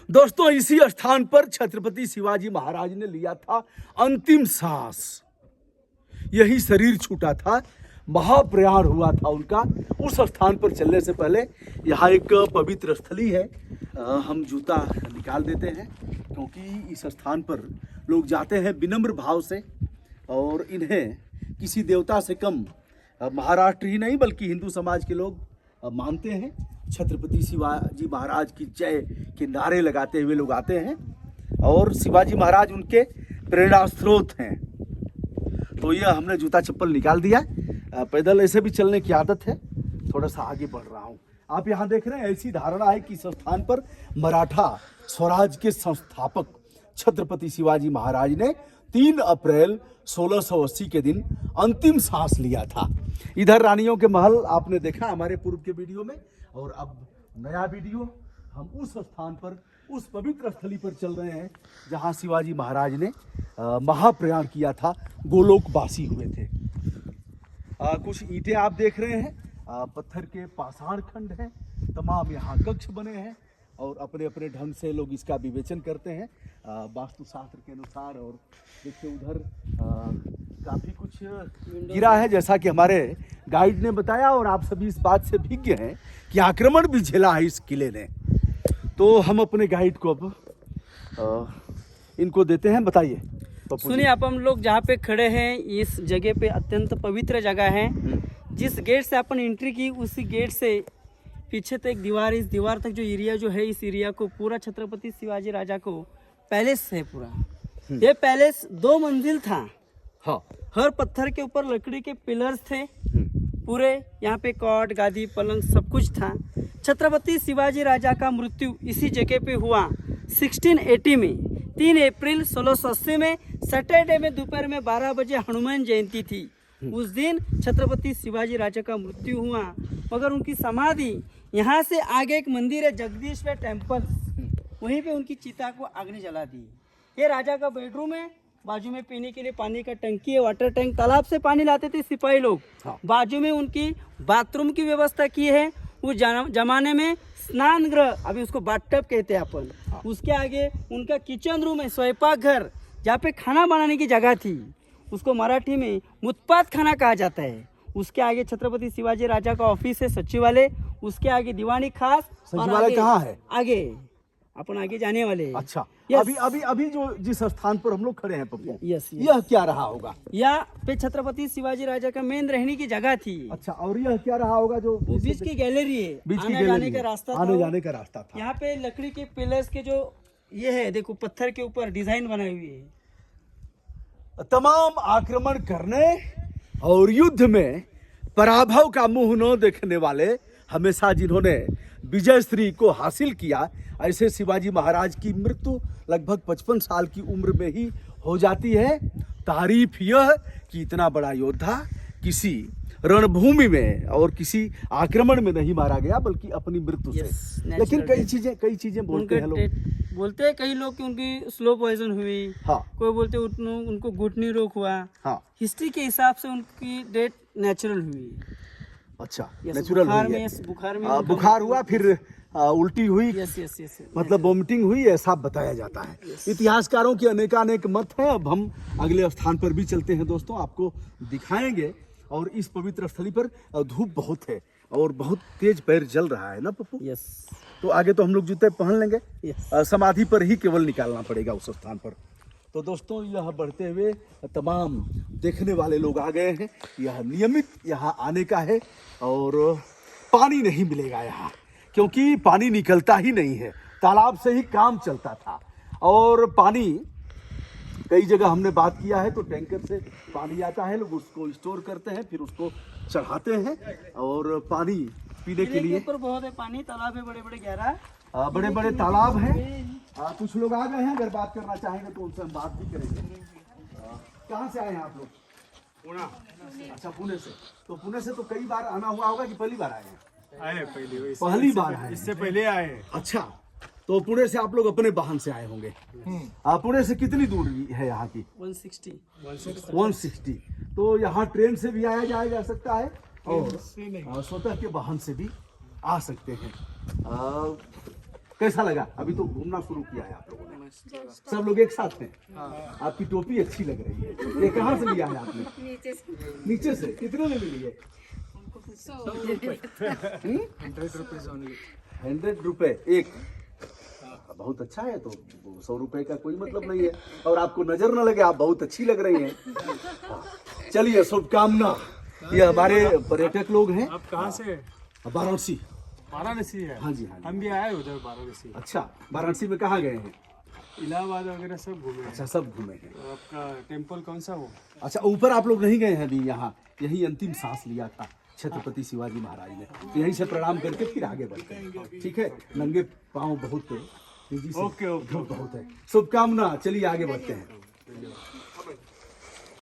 दोस्तों, इसी स्थान पर छत्रपति शिवाजी महाराज ने लिया था अंतिम सांस। यही शरीर छूटा था, महाप्रयाण हुआ था उनका। उस स्थान पर चलने से पहले यहाँ एक पवित्र स्थली है। हम जूता निकाल देते हैं क्योंकि इस स्थान पर लोग जाते हैं विनम्र भाव से और इन्हें किसी देवता से कम महाराष्ट्र ही नहीं बल्कि हिंदू समाज के लोग मानते हैं। छत्रपति शिवाजी महाराज की जय के नारे लगाते हुए लोग आते हैं और शिवाजी महाराज उनके प्रेरणा स्रोत हैं। तो यह हमने जूता चप्पल निकाल दिया। पैदल ऐसे भी चलने की आदत है, थोड़ा सा आगे बढ़ रहा हूँ। आप यहाँ देख रहे हैं, ऐसी धारणा है कि इस स्थान पर मराठा स्वराज के संस्थापक छत्रपति शिवाजी महाराज ने 3 अप्रैल 1680 के दिन अंतिम सांस लिया था। इधर रानियों के महल आपने देखा हमारे पूर्व के वीडियो में, और अब नया वीडियो हम उस स्थान पर, उस पवित्र स्थली पर चल रहे हैं जहां शिवाजी महाराज ने महाप्रयाण किया था, गोलोकवासी हुए थे। कुछ ईंटें आप देख रहे हैं, पत्थर के पाषाण खंड हैं, तमाम यहाँ कक्ष बने हैं और अपने अपने ढंग से लोग इसका विवेचन करते हैं वास्तुशास्त्र के अनुसार। और देखिए उधर काफ़ी कुछ गिरा है, जैसा कि हमारे गाइड ने बताया और आप सभी इस बात से विज्ञ हैं कि आक्रमण भी झेला है इस किले ने। तो हम अपने गाइड को अब इनको देते हैं, बताइए। सुनिए, आप हम लोग जहाँ पे खड़े हैं इस जगह पे अत्यंत पवित्र जगह है। जिस गेट से अपन एंट्री की उसी गेट से पीछे तक एक दीवार, इस दीवार तक जो एरिया जो है, इस एरिया को पूरा छत्रपति शिवाजी राजा को पैलेस है पूरा। ये पैलेस 2 मंजिल था। हाँ। हर पत्थर के ऊपर लकड़ी के पिलर्स थे पूरे। यहाँ पे कॉट, गादी, पलंग सब कुछ था। छत्रपति शिवाजी राजा का मृत्यु इसी जगह पे हुआ 1680 में। 3 अप्रैल 1680 में सैटरडे में दोपहर में 12 बजे हनुमान जयंती थी। उस दिन छत्रपति शिवाजी राजा का मृत्यु हुआ। मगर उनकी समाधि यहाँ से आगे एक मंदिर है, जगदीश्वर टेम्पल, वहीं पे उनकी चिता को आग ने जला दी। ये राजा का बेडरूम है। बाजू में पीने के लिए पानी का टंकी है, वाटर टैंक। तालाब से पानी लाते थे सिपाही लोग। हाँ। बाजू में उनकी बाथरूम की व्यवस्था की है। उस जमाने में स्नान गृह, अभी उसको बाथटब कहते हैं अपन। हाँ। उसके आगे उनका किचन रूम है, स्वयंपाक घर, जहाँ पे खाना बनाने की जगह थी। उसको मराठी में मुत्पात खाना कहा जाता है। उसके आगे छत्रपति शिवाजी राजा का ऑफिस है, सचिवालय। उसके आगे दीवानी खास। सचिवालय कहाँ है? आगे अपन आगे जाने वाले हैं। अच्छा। Yes. अभी जो जिस स्थान पर हम लोग खड़े हैं पप्पू, यस, यह क्या रहा होगा? यहाँ पे छत्रपति शिवाजी राजा का मेन रहने की जगह थी। अच्छा, और यह क्या रहा होगा? जो बीच की गैलरी है, बीच की आने गैलरी जाने का है। रास्ता था। आने जाने का रास्ता था। यहाँ पे लकड़ी के पिलर्स के जो ये है, देखो पत्थर के ऊपर डिजाइन बनाई हुई है। तमाम आक्रमण करने और युद्ध में पराभव का मुंह न देखने वाले, हमेशा जिन्होंने विजय श्री को हासिल किया, ऐसे शिवाजी महाराज की मृत्यु लगभग 55 साल की उम्र में ही हो जाती है। तारीफ यह कि इतना बड़ा योद्धा किसी रणभूमि में और किसी आक्रमण में नहीं मारा गया बल्कि अपनी मृत्यु से। लेकिन कई चीजें बोलते हैं लोग, बोलते हैं कई लोग कि उनकी स्लो पॉइजन हुई। हाँ। कोई बोलते उनको घुटनी रोग हुआ। हाँ। हिस्ट्री के हिसाब से उनकी डेथ नेचुरल हुई। अच्छा, Yes, नेचुरल बुखार हुई में, है। yes, बुखार में बुखार हुआ, फिर उल्टी हुई, यस, मतलब वोमिटिंग हुई, ऐसा बताया जाता है। इतिहासकारों के अनेकानेक मत हैं। अब हम अगले स्थान पर भी चलते हैं दोस्तों, आपको दिखाएंगे। और इस पवित्र स्थली पर धूप बहुत है और बहुत तेज पैर जल रहा है ना पप्पू? यस। तो आगे तो हम लोग जूते पहन लेंगे। यस। समाधि पर ही केवल निकालना पड़ेगा उस स्थान पर। तो दोस्तों, यह बढ़ते हुए तमाम देखने वाले लोग आ गए हैं। यह नियमित यहाँ आने का है और पानी नहीं मिलेगा यहाँ, क्योंकि पानी निकलता ही नहीं है। तालाब से ही काम चलता था और पानी कई जगह हमने बात किया है तो टैंकर से पानी आता है, लोग उसको स्टोर करते हैं, फिर उसको चढ़ाते हैं और पानी पीने के लिए। ऊपर बहुत है पानी, तालाब है बड़े बड़े गहरा, बड़े बड़े तालाब हैं। कुछ लोग आ गए हैं, अगर बात करना चाहेंगे तो उनसे हम बात भी करेंगे। कहाँ से आए हैं आप लोग? पुणे। अच्छा, पुणे से। तो पुणे से तो कई बार आना हुआ होगा कि पहली बार आए हैं? पहली बार आए। इससे पहले आए? अच्छा, तो पुणे से आप लोग अपने वाहन से आए होंगे। पुणे से कितनी दूरी है यहाँ की? 160। तो यहाँ ट्रेन से भी आया जाया जा सकता है और स्वतः के वाहन से भी आ सकते हैं। कैसा लगा? अभी तो घूमना शुरू किया है आप लोगों ने, सब लोग एक साथ हैं। आपकी टोपी अच्छी लग रही है। ये कहाँ से लिया है आपने? नीचे से। कितने में मिली है? 100 रुपए एक। बहुत अच्छा है। तो 100 रुपए का कोई मतलब नहीं है। और आपको नजर न लगे, आप बहुत अच्छी लग रही हैं। चलिए, शुभकामना। ये हमारे पर्यटक लोग हैं। आप कहाँ से? वाराणसी। वाराणसी है? हाँ जी, हाँ जी। हम भी आए उधर वाराणसी। अच्छा, वाराणसी में कहाँ गए हैं? इलाहाबाद वगैरह सब घूमे हैं। अच्छा, सब घूमे हैं। तो आपका टेम्पल कौन सा हो? अच्छा, ऊपर आप लोग नहीं गए हैं अभी? यहाँ यही अंतिम सांस लिया था छत्रपति शिवाजी महाराज ने, तो यहीं से प्रणाम करके फिर आगे बढ़ते हैं। ठीक है? नंगे पाँव बहुत तेजी से ओके, ओके। बहुत है। शुभकामना। चलिए आगे बढ़ते हैं।